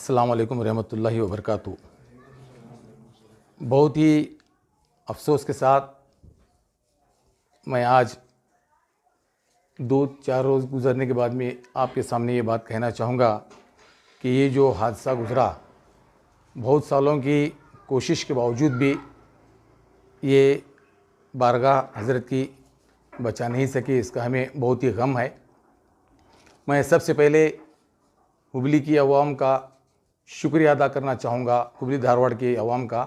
अस्सलाम वालेकुम रहमतुल्लाहि व बरकातहू। बहुत ही अफसोस के साथ मैं आज 2-4 रोज़ गुज़रने के बाद में आपके सामने ये बात कहना चाहूँगा कि ये जो हादसा गुज़रा, बहुत सालों की कोशिश के बावजूद भी ये बारगाह हज़रत की बचा नहीं सकी। इसका हमें बहुत ही गम है। मैं सबसे पहले हुबली की अवाम का शुक्रिया अदा करना चाहूँगा, हुबली धारवाड़ के अवाम का,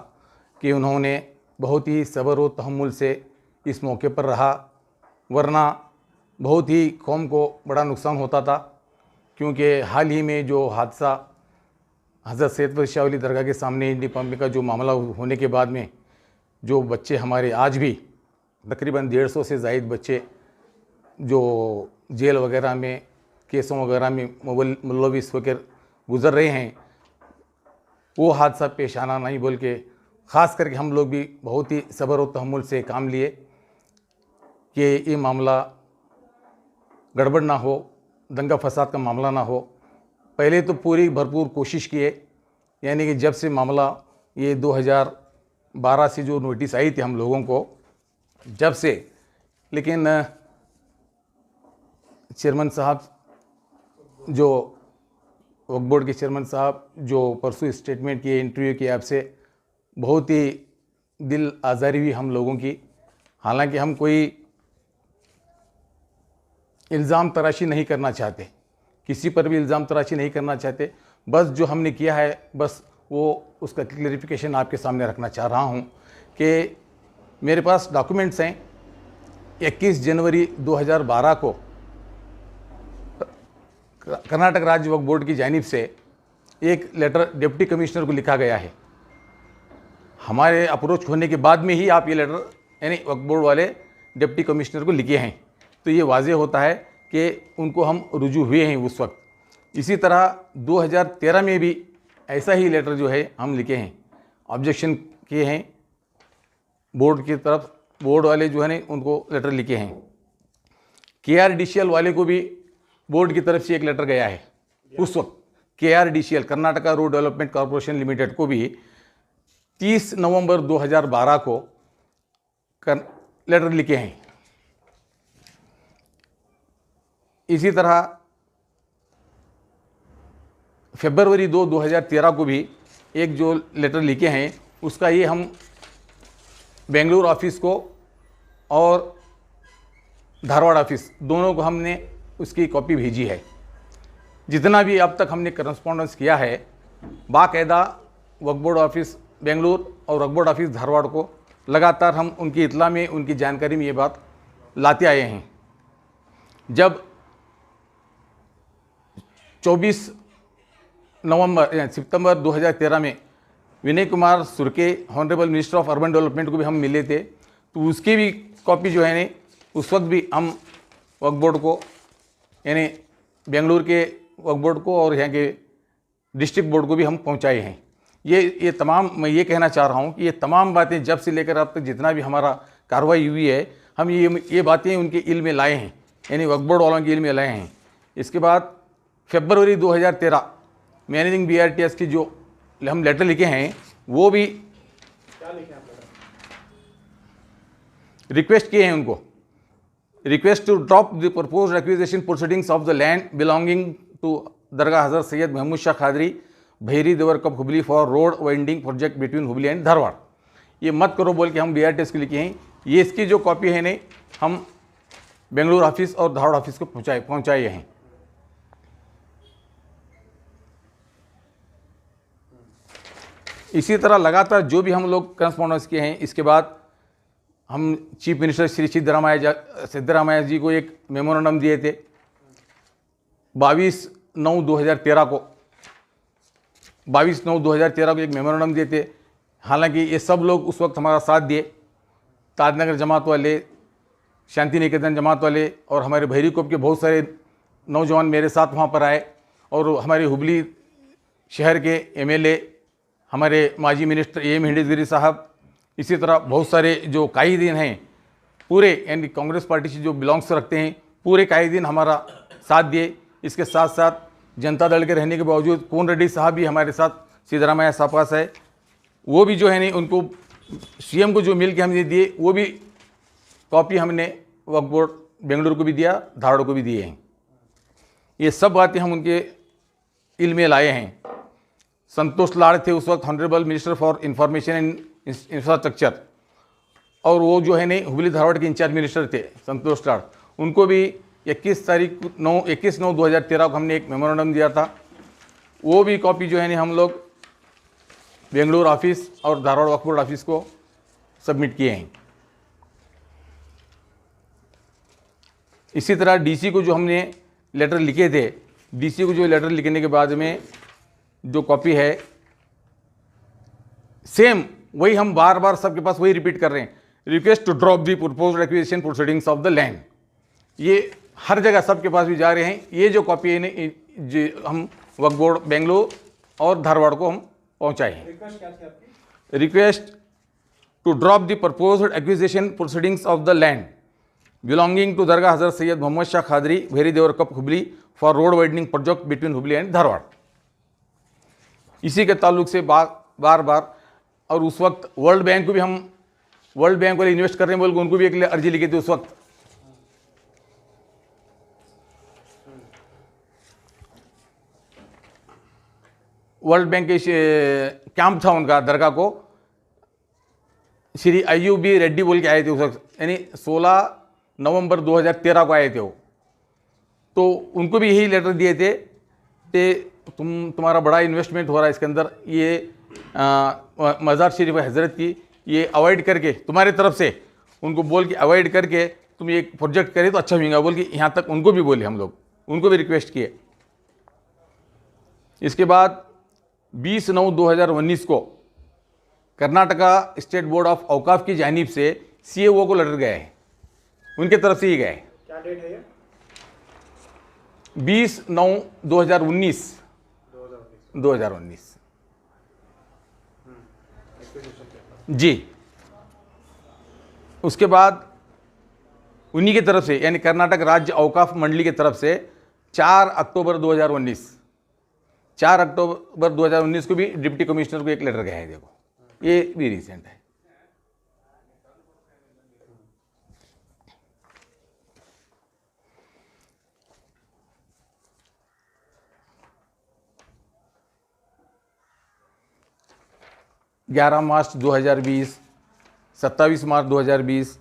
कि उन्होंने बहुत ही सब्र व तहम्मुल से इस मौके पर रहा, वरना बहुत ही कौम को बड़ा नुकसान होता था। क्योंकि हाल ही में जो हादसा हज़रत सैयद शाह वली दरगाह के सामने इंडी पंप का जो मामला होने के बाद में जो बच्चे हमारे आज भी तकरीबन 150 से ज़ायद बच्चे जो जेल वगैरह में केसों वगैरह में मुलविस होकर गुज़र रहे हैं, वो हादसा पेश आना नहीं बोल के ख़ास करके हम लोग भी बहुत ही सब्र और तहम्मुल से काम लिए कि ये मामला गड़बड़ ना हो, दंगा फसाद का मामला ना हो। पहले तो पूरी भरपूर कोशिश किए, यानी कि जब से मामला ये 2012 से जो नोटिस आई थी हम लोगों को, जब से, लेकिन चेयरमैन साहब जो वक्फ बोर्ड के चेयरमैन साहब जो परसों स्टेटमेंट किए, इंटरव्यू किए आपसे, बहुत ही दिल आज़ारी हुई हम लोगों की। हालांकि हम कोई इल्ज़ाम तराशी नहीं करना चाहते, किसी पर भी इल्ज़ाम तराशी नहीं करना चाहते, बस जो हमने किया है बस वो उसका क्लैरिफिकेशन आपके सामने रखना चाह रहा हूँ कि मेरे पास डॉक्यूमेंट्स हैं। 21 जनवरी 2012 को कर्नाटक राज्य वक्फ बोर्ड की जानिब से एक लेटर डिप्टी कमिश्नर को लिखा गया है। हमारे अप्रोच होने के बाद में ही आप ये लेटर यानी वक्फ बोर्ड वाले डिप्टी कमिश्नर को लिखे हैं, तो ये वाज़ेह होता है कि उनको हम रुजू हुए हैं उस वक्त। इसी तरह 2013 में भी ऐसा ही लेटर जो है हम लिखे हैं, ऑब्जेक्शन किए हैं बोर्ड की तरफ, बोर्ड वाले जो है ना उनको लेटर लिखे हैं। KRDCL वाले को भी बोर्ड की तरफ से एक लेटर गया है उस वक्त। KRDCL Karnataka road development corporation limited को भी 30 नवंबर 2012 को लेटर लिखे हैं। इसी तरह फरवरी 2, 2013 को भी एक जो लेटर लिखे हैं, उसका ये हम बेंगलुरु ऑफिस को और धारवाड़ ऑफिस दोनों को हमने उसकी कॉपी भेजी है। जितना भी अब तक हमने करस्पॉन्डेंस किया है, बाकायदा वक्फ बोर्ड ऑफिस बेंगलुरु और वक्फ बोर्ड ऑफिस धारवाड़ को लगातार हम उनकी इत्ला में, उनकी जानकारी में ये बात लाते आए हैं। जब 24 सितंबर 2013 में Vinay Kumar Sorake honourable minister of urban development को भी हम मिले थे, तो उसकी भी कॉपी जो है ने उस वक्त भी हम वक्फ बोर्ड को, यानी बेंगलुरु के वक्फ बोर्ड को और यहाँ के डिस्ट्रिक्ट बोर्ड को भी हम पहुँचाए हैं। ये तमाम, मैं ये कहना चाह रहा हूँ कि ये तमाम बातें जब से लेकर अब तक जितना भी हमारा कार्रवाई हुई है, हम ये बातें उनके इल्म में लाए हैं, यानी वक्फ बोर्ड वालों के इल्म में लाए हैं। इसके बाद फरवरी 2013 मैनेजिंग BRTS की जो हम लेटर लिखे हैं, वो भी क्या लिखे हैं, रिक्वेस्ट किए हैं उनको, request to drop the proposed acquisition proceedings of the land belonging to Dargah Hazrat Syed Mahmood Shah Qadri Bhairidevarkoppa Hubli for road winding project between Hubli and Dharwad. ये मत करो बोल के हम BRTS को लिखे हैं। ये इसकी जो कॉपी है नहीं, हम बेंगलुरु ऑफिस और धारवाड़ ऑफिस को पहुँचाए हैं। इसी तरह लगातार जो भी हम लोग करस्पॉन्डेंस किए हैं, इसके बाद हम चीफ मिनिस्टर श्री सिद्धरामैया जी को एक मेमोरेंडम दिए थे 22/9/2013 को, 22/9/2013 को एक मेमोरेंडम दिए थे। हालांकि ये सब लोग उस वक्त हमारा साथ दिए, ताजनगर जमात वाले, शांति निकेतन जमात वाले और हमारे भैरी कोप के बहुत सारे नौजवान मेरे साथ वहाँ पर आए, और हमारे हुबली शहर के MLA, हमारे माजी मिनिस्टर AM हिंडीगिरी साहब, इसी तरह बहुत सारे जो कायदीन हैं पूरे, यानी कांग्रेस पार्टी से जो बिलोंग्स रखते हैं, पूरे कायदीन हमारा साथ दिए। इसके साथ साथ जनता दल के रहने के बावजूद कोन रेड्डी साहब भी हमारे साथ सिद्धरामैया साहब पास है, वो भी जो है नहीं उनको सीएम को जो मिल के हमने दिए वो भी कॉपी हमने वक्फ बोर्ड बेंगलुरु को भी दिया, धारवाड़ को भी दिए हैं। ये सब बातें हम उनके इल्म में लाए हैं। संतोष लाड़ थे उस वक्त honourable minister for information and infrastructure, और वो जो है नहीं हुबली धारवाड़ के इंचार्ज मिनिस्टर थे संतोष लाड़। उनको भी 21/9/2013 को हमने एक मेमोरेंडम दिया था। वो भी कॉपी जो है नहीं हम लोग बेंगलुरु ऑफिस और धारवाड़ वक्फ बोर्ड ऑफिस को सबमिट किए हैं। इसी तरह डीसी को जो हमने लेटर लिखे थे, डीसी को जो लेटर लिखने के बाद में जो कॉपी है सेम वही हम बार बार सबके पास वही रिपीट कर रहे हैं, request to drop the proposed acquisition proceedings of the land. ये हर जगह सबके पास भी जा रहे हैं। ये जो कॉपी है जो हम वक्फ बोर्ड बेंगलुरु और धारवाड़ को हम पहुंचाए हैं। रिक्वेस्ट क्या थी आपकी? Request to drop the proposed acquisition proceedings of the land belonging to Dargah Hazrat Syed Mohammed Shah Qadri Bhairidevarkoppa Hubli for road widening project between Hubli and Dharwad. इसी के ताल्लुक से बार बार, और उस वक्त वर्ल्ड बैंक को भी हम, वर्ल्ड बैंक वाले इन्वेस्ट कर रहे हैं बोल के उनको भी एक अर्जी लिखी थी उस वक्त। वर्ल्ड बैंक के कैंप था उनका दरगाह को, श्री अयूबी रेड्डी बोल के आए थे उस वक्त, यानी 16 नवंबर 2013 को आए थे वो। तो उनको भी यही लेटर दिए थे कि तुम्हारा बड़ा इन्वेस्टमेंट हो रहा है इसके अंदर, ये मज़ार शरीफ हज़रत की ये अवॉइड करके तुम्हारी तरफ से उनको बोल के अवॉइड करके तुम ये प्रोजेक्ट करे तो अच्छा होगा बोल के यहाँ तक उनको भी बोले हम लोग, उनको भी रिक्वेस्ट किए। इसके बाद 20/9/2019 को कर्नाटका स्टेट बोर्ड ऑफ औकाफ की जानिब से सीएओ को लेटर गया है, उनके तरफ से ही गया है। क्या डेट है ये? 20/9/2019 जी। उसके बाद उन्हीं की तरफ से यानी कर्नाटक राज्य औकाफ मंडली की तरफ से 4 अक्टूबर 2019 को भी डिप्टी कमिश्नर को एक लेटर गया है। देखो ये भी रिसेंट है। मार्च 2020, 27 मार्च 2020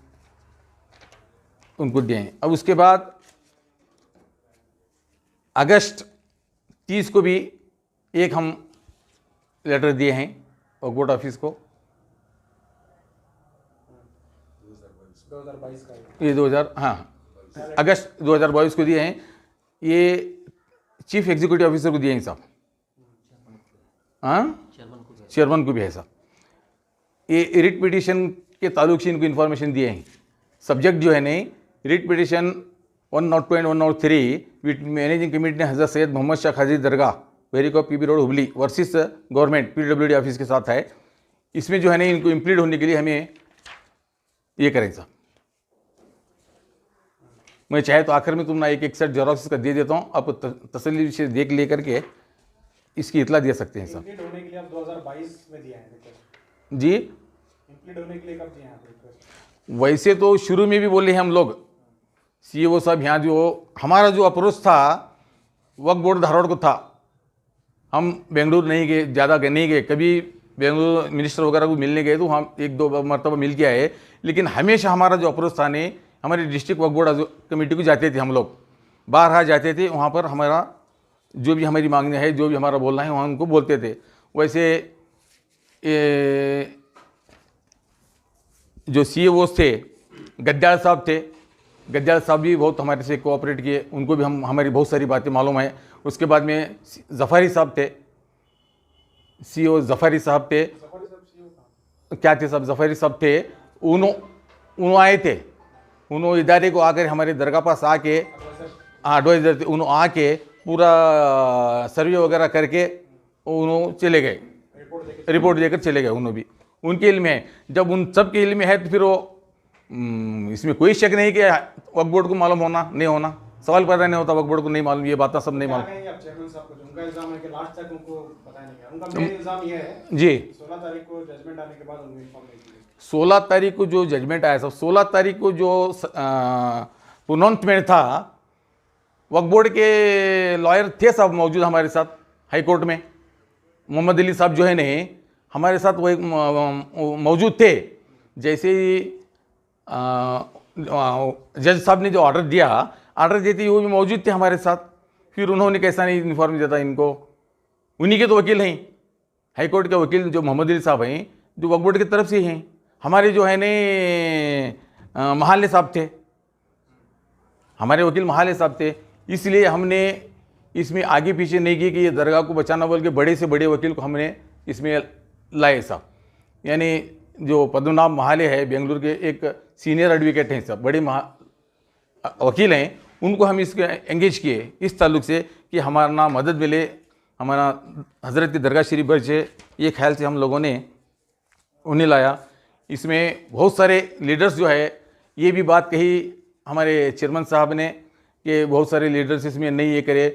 उनको दिए हैं। अब उसके बाद अगस्त 30 को भी एक हम लेटर दिए हैं वक्फ बोर्ड ऑफिस को। 2022 का ये 2000 अगस्त 2022 को दिए हैं। ये चीफ एग्जीक्यूटिव ऑफिसर को दिए हैं साहब, चेयरमैन को भी है साहब। ये रिट पिटीशन के ताल्लुक से इनको इन्फॉर्मेशन दिए हैं। सब्जेक्ट जो है नहीं, writ petition 102 and 103 with managing committee ने हज़रत सैयद मोहम्मद शाह खादरी दरगाह वेरी को PB road Hubli versus government PWD office के साथ है। इसमें जो है ना इनको इम्प्लीड होने के लिए हमें ये करें साहब। मैं चाहे तो आखिर में तुम ना एक सेट जेरोक्स का दे देता हूँ, आप तसल्ली से देख ले करके इसकी इतला दे सकते हैं साहब। इम्प्लीड होने के लिए आप 2022 में दिया है रिक्वेस्ट जी। इम्प्लीड होने के लिए कब दिए हैं आप रिक्वेस्ट? वैसे तो शुरू में भी बोले हैं हम लोग, सीईओ साहब यहाँ जो हमारा जो अप्रोच था वक्फ बोर्ड धारवाड़ को था। हम बेंगलुरु नहीं गए, ज़्यादा नहीं गए, कभी बेंगलुरु मिनिस्टर वगैरह को मिलने गए तो हम 1-2 मरतबा मिल के आए, लेकिन हमेशा हमारा जो अप्रोच था ने हमारी डिस्ट्रिक्ट वक्फ बोर्ड कमेटी को जाते थे हम लोग, बाहर जाते थे, वहाँ पर हमारा जो भी हमारी मांगने है, जो भी हमारा बोलना है वहाँ उनको बोलते थे। वैसे जो सीईओ थे गद्दार साहब थे, गद्दार साहब भी बहुत हमारे से कोऑपरेट किए, उनको भी हमारी बहुत सारी बातें मालूम है। उसके बाद में जफ़ारी साहब थे, सीईओ जफ़ारी साहब थे, क्या थे साहब, जफ़ारी साहब थे। उन्होंने आए थे, उन्होंने इदारे को आकर हमारे दरगाह पास आके एडवाइज़र थे, उन्होंने आके पूरा सर्वे वगैरह करके उन्होंने चले गए, रिपोर्ट देकर चले गए। उन्होंने भी उनके इल्म है, जब उन सब के इल्म है तो फिर वो इसमें कोई शक नहीं कि वक्फ बोर्ड को मालूम होना नहीं होना। सवाल पैदा नहीं होता, वक्फ बोर्ड को नहीं मालूम, ये बातें सब नहीं क्या मालूम। कहेंगे आप चेयरमैन साहब को, जो उनका इल्जाम है कि लास्ट तक उनको पता नहीं है, उनका मेन इल्जाम ये है जी 16 तारीख को जजमेंट आने के बाद उनको इन्फॉर्म नहीं किया। 16 तारीख को जो जजमेंट आया सब, 16 तारीख को जो प्रोनाउंसमेंट था, वक्फ बोर्ड के लॉयर थे सब मौजूद हमारे साथ हाई कोर्ट में। मोहम्मद अली साहब जो है नहीं हमारे साथ वो एक मौजूद थे। जैसे ही जज साहब ने जो ऑर्डर देते ही वो भी मौजूद थे हमारे साथ। फिर उन्होंने कैसा नहीं इन्फॉर्म दिया था इनको, उन्हीं के तो वकील हैं, हाई कोर्ट के वकील जो मोहम्मद अली साहब हैं, जो वक्फ बोर्ड की तरफ से हैं। हमारे जो है ने महाले साहब थे, हमारे वकील महाले साहब थे। इसलिए हमने इसमें आगे पीछे नहीं की कि ये दरगाह को बचाना बोल के बड़े से बड़े वकील को हमने इसमें लाए साहब। यानी जो पद्मनाभ महाले है बेंगलुरु के एक सीनियर एडवोकेट हैं, सब बड़े वकील हैं, उनको हम इसके एंगेज किए इस ताल्लुक से कि हमारा ना मदद मिले, हमारा हज़रत की दरगाह शरीफ बचे, ये ख्याल से हम लोगों ने उन्हें लाया। इसमें बहुत सारे लीडर्स जो है, ये भी बात कही हमारे चेयरमैन साहब ने कि बहुत सारे लीडर्स इसमें नहीं ये करे।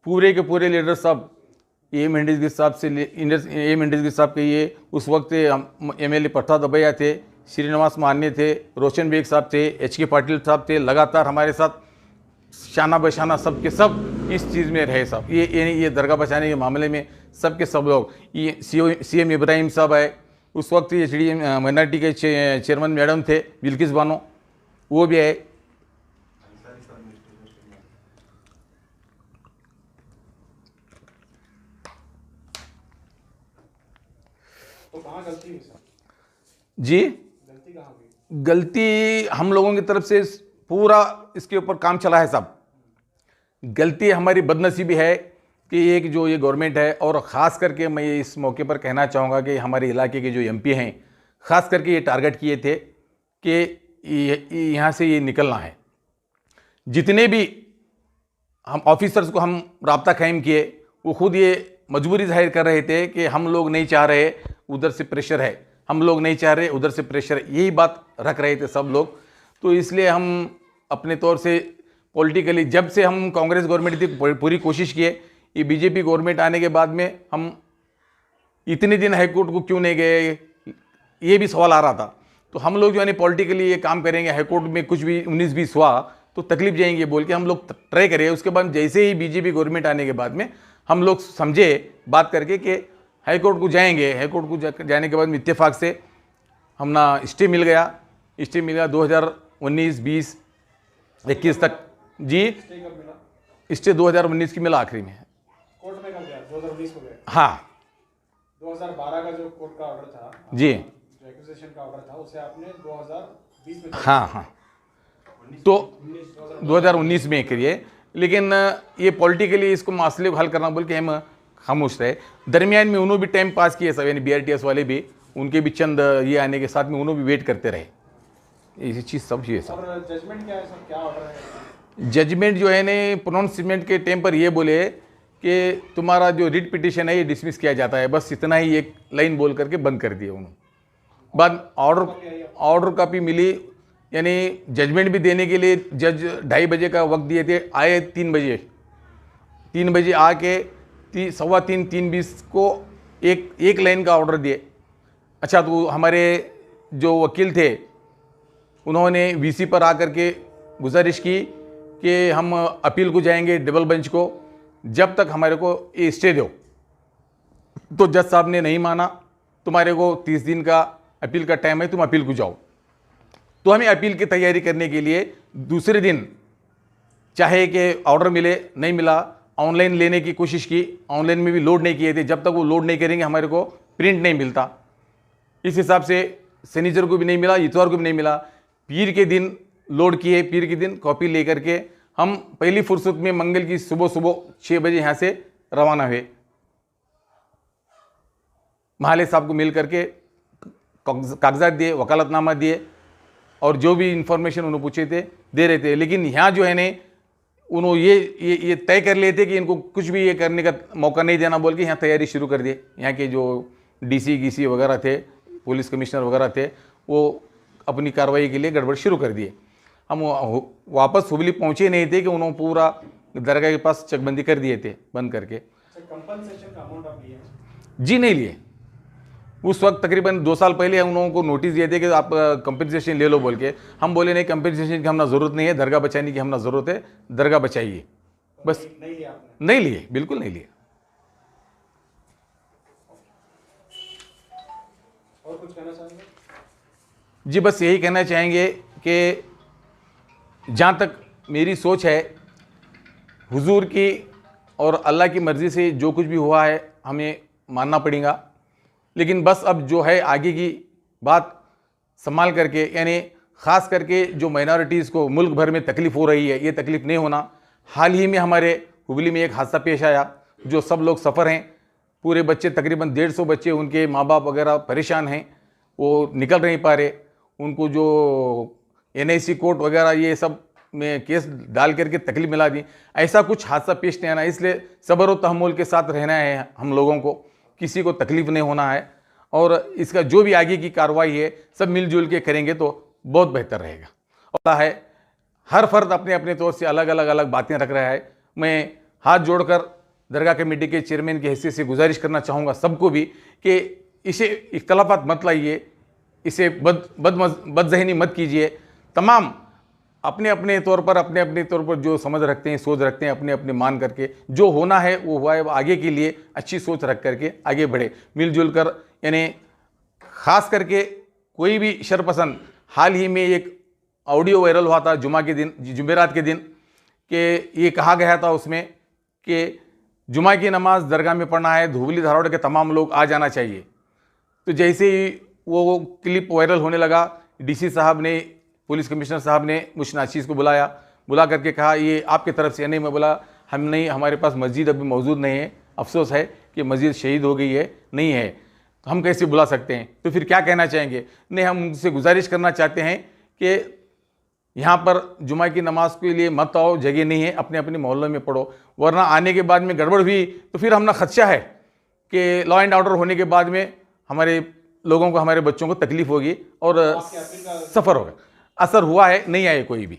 पूरे के पूरे लीडर साहब एम हिंडीज़ साहब से एम हिंडीज़ साहब के ये उस वक्त MLA प्रताप दबैया थे, श्रीनिवास मान्य थे, रोशन बेग साहब थे, HK पाटिल साहब थे, लगातार हमारे साथ शाना बशाना सब के सब इस चीज़ में रहे साहब। ये दरगाह बचाने के मामले में सब के सब लोग, ये CM इब्राहिम साहब आए, उस वक्त ये HD माइनॉरिटी के चेयरमैन मैडम थे बिल्किस बानो, वो भी आए। तो कहाँ गलती हुई सर? जी गलती कहाँ हुई? गलती हम लोगों की तरफ से पूरा इसके ऊपर काम चला है साहब। गलती हमारी बदनसीबी है कि एक जो ये गवर्नमेंट है, और ख़ास करके मैं इस मौके पर कहना चाहूँगा कि हमारे इलाके के जो MP हैं, ख़ास करके ये टारगेट किए थे कि यहाँ से ये निकलना है। जितने भी हम ऑफिसर्स को हम राब्ता कायम किए, वो खुद ये मजबूरी जाहिर कर रहे थे कि हम लोग नहीं चाह रहे, उधर से प्रेशर है, हम लोग नहीं चाह रहे, उधर से प्रेशर है, यही बात रख रहे थे सब लोग। तो इसलिए हम अपने तौर से पॉलिटिकली, जब से हम कांग्रेस गवर्नमेंट थी, पूरी कोशिश किए। ये BJP गवर्नमेंट आने के बाद में हम इतने दिन हाई कोर्ट को क्यों नहीं गए, ये भी सवाल आ रहा था। तो हम लोग जो है पॉलिटिकली ये काम करेंगे, हाई कोर्ट में कुछ भी 19-20 हुआ तो तकलीफ जाएंगे बोल के हम लोग ट्राई करें। उसके बाद जैसे ही BJP गवर्नमेंट आने के बाद में हम लोग समझे बात करके कि हाई कोर्ट को जाएंगे। हाई कोर्ट को जाने के बाद में इत्तेफाक से हम ना स्टे मिल गया 2019, 20, 21 तक। जी स्टे कब मिला? स्टे 2019 की मिला आखिरी में। कोर्ट में कब गया? 2019 को गया। हाँ 2012 का जो कोर्ट का ऑर्डर था, जी, जो एक्विजिशन का ऑर्डर था, उसे आपने 2020 में हाँ तो 2019 में करिए। लेकिन ये पॉलिटिकली इसको मसले को हल करना बोल के हम खामोश रहे। दरमियान में उन्होंने भी टाइम पास किए सब, यानी BRTS वाले भी, उनके भी चंद ये आने के साथ में उन्होंने भी वेट करते रहे। ये चीज़ सब ये सब। और जजमेंट क्या है सर, क्या ऑर्डर है? जजमेंट जो है ने प्रोनाउंसमेंट के टाइम पर ये बोले कि तुम्हारा जो रिट पिटिशन है ये डिसमिस किया जाता है, बस इतना ही एक लाइन बोल करके बंद कर दिया उन्होंने। बाद ऑर्डर कॉपी मिली, यानी जजमेंट भी देने के लिए जज 2:30 बजे का वक्त दिए थे, आए 3 बजे आके 3:15, 3:20 को एक लाइन का ऑर्डर दिए। अच्छा, तो हमारे जो वकील थे उन्होंने VC पर आकर के गुजारिश की कि हम अपील को जाएंगे डबल बेंच को, जब तक हमारे को ये स्टे दो। तो जज साहब ने नहीं माना, तुम्हारे को 30 दिन का अपील का टाइम है, तुम अपील को जाओ। तो हमें अपील की तैयारी करने के लिए दूसरे दिन, चाहे कि ऑर्डर मिले नहीं मिला, ऑनलाइन लेने की कोशिश की। ऑनलाइन में भी लोड नहीं किए थे, जब तक वो लोड नहीं करेंगे हमारे को प्रिंट नहीं मिलता। इस हिसाब से शनिचर को भी नहीं मिला, इतवार को भी नहीं मिला। पीर के दिन लोड किए, पीर के दिन कॉपी लेकर के हम पहली फुर्सत में मंगल की सुबह 6 बजे यहाँ से रवाना हुए। महाले साहब को मिल करके कागजात दिए, वकालतनामा दिए, और जो भी इंफॉर्मेशन उन्होंने पूछे थे दे रहे थे। लेकिन यहाँ जो है ने उन्होंने ये तय कर लिए थे कि इनको कुछ भी ये करने का मौका नहीं देना बोल के यहाँ तैयारी शुरू कर दिए। यहाँ के जो DC GC वगैरह थे, पुलिस कमिश्नर वगैरह थे, वो अपनी कार्रवाई के लिए गड़बड़ शुरू कर दिए। हम वापस हुबली पहुँचे नहीं थे कि उन्होंने पूरा दरगाह के पास चकबंदी कर दिए थे बंद करके। कंपनसेशन का अमाउंट आप लिए? जी नहीं लिए। उस वक्त तकरीबन 2 साल पहले उन लोगों को नोटिस दिए थे कि आप कंपनसेशन ले लो बोल के। हम बोले नहीं, कंपनसेशन की हमने ज़रूरत नहीं है, दरगाह बचाने की हमने ज़रूरत है, दरगाह बचाइए बस। नहीं लिया आपने? नहीं लिए, बिल्कुल नहीं लिए। और कुछ कहना चाहेंगे? जी बस यही कहना चाहेंगे कि जहाँ तक मेरी सोच है, हुजूर की और अल्लाह की मर्ज़ी से जो कुछ भी हुआ है हमें मानना पड़ेगा। लेकिन बस अब जो है आगे की बात संभाल करके, यानी ख़ास करके जो माइनॉरिटीज़ को मुल्क भर में तकलीफ़ हो रही है, ये तकलीफ़ नहीं होना। हाल ही में हमारे हुबली में एक हादसा पेश आया, जो सब लोग सफ़र हैं, पूरे बच्चे तकरीबन 150 बच्चे, उनके माँ बाप वगैरह परेशान हैं, वो निकल नहीं पा रहे। उनको जो NIC कोर्ट वगैरह ये सब में केस डाल करके तकलीफ मिला दी। ऐसा कुछ हादसा पेश नहीं आना, इसलिए सब्र और तहम्मुल के साथ रहना है हम लोगों को, किसी को तकलीफ़ नहीं होना है। और इसका जो भी आगे की कार्रवाई है सब मिलजुल के करेंगे तो बहुत बेहतर रहेगा। और है हर फर्द अपने अपने तौर से अलग अलग बातें रख रहा है। मैं हाथ जोड़कर दरगाह कमेटी के चेयरमैन की हैसियत से गुजारिश करना चाहूँगा सबको भी कि इसे इख्तलाफात मत लाइए, इसे बदज़हनी मत कीजिए। तमाम अपने अपने तौर पर जो समझ रखते हैं, सोच रखते हैं, अपने अपने मान करके जो होना है वो हुआ है, आगे के लिए अच्छी सोच रख करके आगे बढ़े मिलजुल कर। यानी ख़ास करके कोई भी शरपसंद, हाल ही में एक ऑडियो वायरल हुआ था जुमेरात के दिन कि ये कहा गया था उसमें कि जुमा की नमाज दरगाह में पढ़ना है, धुबली धारवाड़ के तमाम लोग आ जाना चाहिए। तो जैसे ही वो क्लिप वायरल होने लगा, DC साहब ने, पुलिस कमिश्नर साहब ने मुझ नाचीज़ को बुला करके कहा ये आपकी तरफ से नहीं। मैं बोला हम नहीं, हमारे पास मस्जिद अभी मौजूद नहीं है, अफसोस है कि मस्जिद शहीद हो गई है, नहीं है, हम कैसे बुला सकते हैं। तो फिर क्या कहना चाहेंगे? नहीं, हम उनसे गुजारिश करना चाहते हैं कि यहाँ पर जुमा की नमाज के लिए मत आओ, जगह नहीं है, अपने अपने मोहल्लों में पढ़ो, वरना आने के बाद में गड़बड़ हुई तो फिर हमने खदशा है कि लॉ एंड ऑर्डर होने के बाद में हमारे लोगों को, हमारे बच्चों को तकलीफ होगी और सफ़र होगा। असर हुआ है, नहीं आए कोई भी।